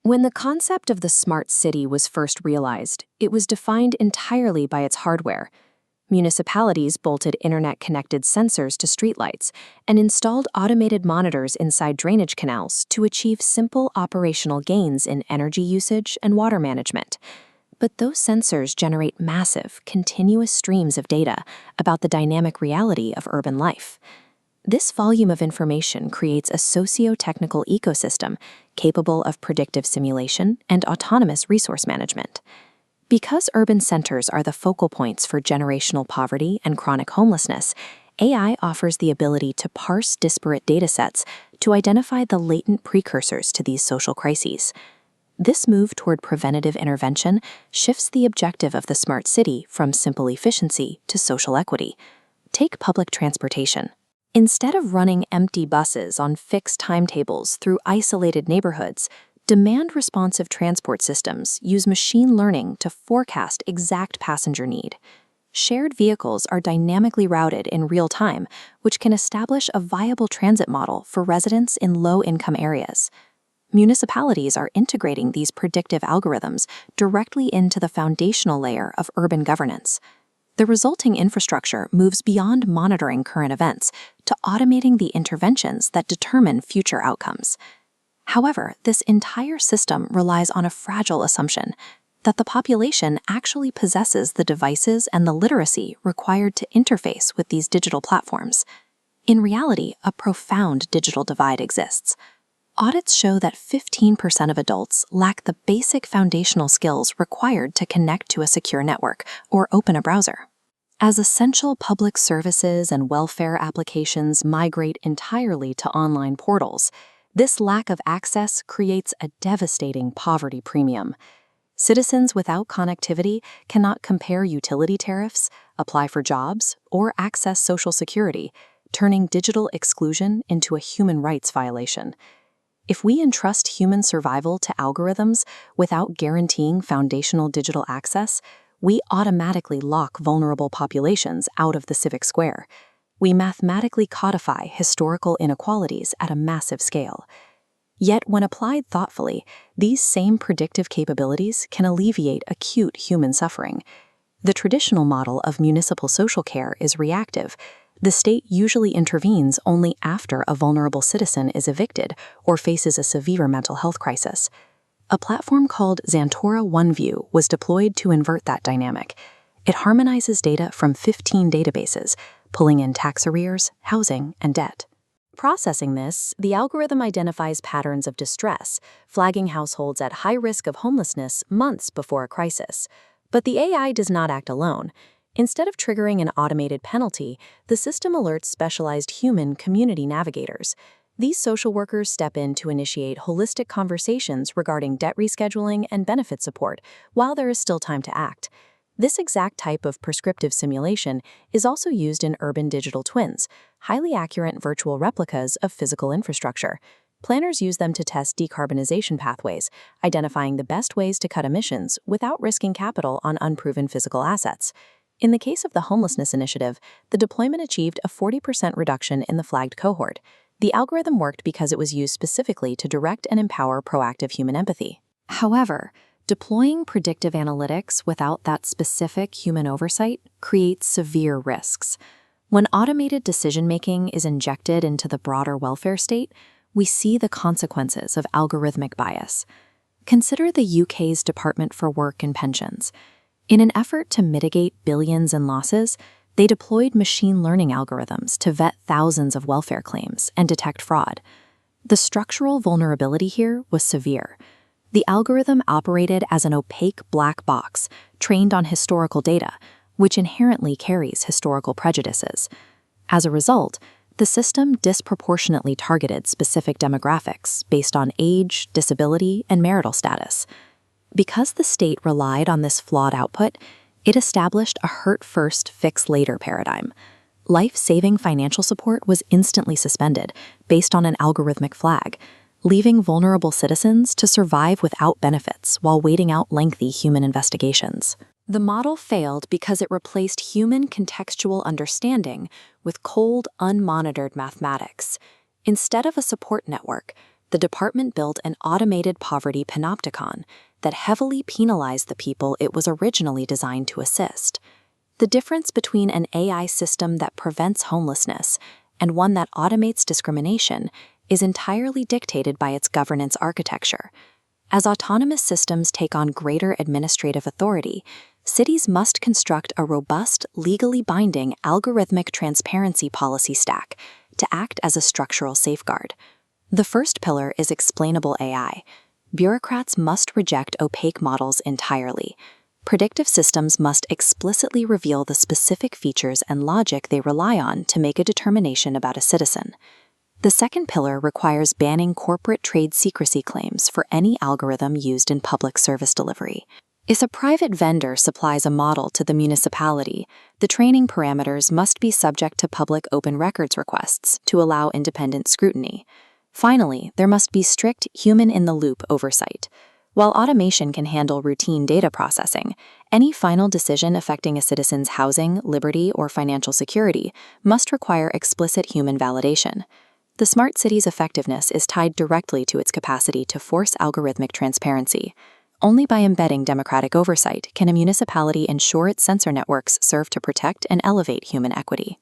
When the concept of the smart city was first realized, it was defined entirely by its hardware. Municipalities bolted internet-connected sensors to streetlights and installed automated monitors inside drainage canals to achieve simple operational gains in energy usage and water management. But those sensors generate massive, continuous streams of data about the dynamic reality of urban life. This volume of information creates a socio-technical ecosystem capable of predictive simulation and autonomous resource management. Because urban centers are the focal points for generational poverty and chronic homelessness, AI offers the ability to parse disparate datasets to identify the latent precursors to these social crises. This move toward preventative intervention shifts the objective of the smart city from simple efficiency to social equity. Take public transportation. Instead of running empty buses on fixed timetables through isolated neighborhoods, demand-responsive transport systems use machine learning to forecast exact passenger need. Shared vehicles are dynamically routed in real time, which can establish a viable transit model for residents in low-income areas. Municipalities are integrating these predictive algorithms directly into the foundational layer of urban governance. The resulting infrastructure moves beyond monitoring current events to automating the interventions that determine future outcomes. However, this entire system relies on a fragile assumption that the population actually possesses the devices and the literacy required to interface with these digital platforms. In reality, a profound digital divide exists. Audits show that 15% of adults lack the basic foundational skills required to connect to a secure network or open a browser. As essential public services and welfare applications migrate entirely to online portals, this lack of access creates a devastating poverty premium. Citizens without connectivity cannot compare utility tariffs, apply for jobs, or access Social Security, turning digital exclusion into a human rights violation. If we entrust human survival to algorithms without guaranteeing foundational digital access, we automatically lock vulnerable populations out of the civic square. We mathematically codify historical inequalities at a massive scale. Yet, when applied thoughtfully, these same predictive capabilities can alleviate acute human suffering. The traditional model of municipal social care is reactive. The state usually intervenes only after a vulnerable citizen is evicted or faces a severe mental health crisis. A platform called Xantora OneView was deployed to invert that dynamic. It harmonizes data from 15 databases, pulling in tax arrears, housing, and debt. Processing this, the algorithm identifies patterns of distress, flagging households at high risk of homelessness months before a crisis. But the AI does not act alone. Instead of triggering an automated penalty, the system alerts specialized human community navigators. These social workers step in to initiate holistic conversations regarding debt rescheduling and benefit support while there is still time to act. This exact type of prescriptive simulation is also used in urban digital twins, highly accurate virtual replicas of physical infrastructure. Planners use them to test decarbonization pathways, identifying the best ways to cut emissions without risking capital on unproven physical assets. In the case of the homelessness initiative, the deployment achieved a 40% reduction in the flagged cohort. The algorithm worked because it was used specifically to direct and empower proactive human empathy. However, deploying predictive analytics without that specific human oversight creates severe risks. When automated decision-making is injected into the broader welfare state, we see the consequences of algorithmic bias. Consider the UK's Department for Work and Pensions. In an effort to mitigate billions in losses, they deployed machine learning algorithms to vet thousands of welfare claims and detect fraud. The structural vulnerability here was severe. The algorithm operated as an opaque black box trained on historical data, which inherently carries historical prejudices. As a result, the system disproportionately targeted specific demographics based on age, disability, and marital status. Because the state relied on this flawed output, it established a hurt-first, fix-later paradigm. Life-saving financial support was instantly suspended based on an algorithmic flag, leaving vulnerable citizens to survive without benefits while waiting out lengthy human investigations. The model failed because it replaced human contextual understanding with cold, unmonitored mathematics. Instead of a support network, the department built an automated poverty panopticon that heavily penalized the people it was originally designed to assist. The difference between an AI system that prevents homelessness and one that automates discrimination is entirely dictated by its governance architecture. As autonomous systems take on greater administrative authority, cities must construct a robust, legally binding algorithmic transparency policy stack to act as a structural safeguard. The first pillar is explainable AI. Bureaucrats must reject opaque models entirely. Predictive systems must explicitly reveal the specific features and logic they rely on to make a determination about a citizen. The second pillar requires banning corporate trade secrecy claims for any algorithm used in public service delivery. If a private vendor supplies a model to the municipality, the training parameters must be subject to public open records requests to allow independent scrutiny. Finally, there must be strict human-in-the-loop oversight. While automation can handle routine data processing, any final decision affecting a citizen's housing, liberty, or financial security must require explicit human validation. The smart city's effectiveness is tied directly to its capacity to force algorithmic transparency. Only by embedding democratic oversight can a municipality ensure its sensor networks serve to protect and elevate human equity.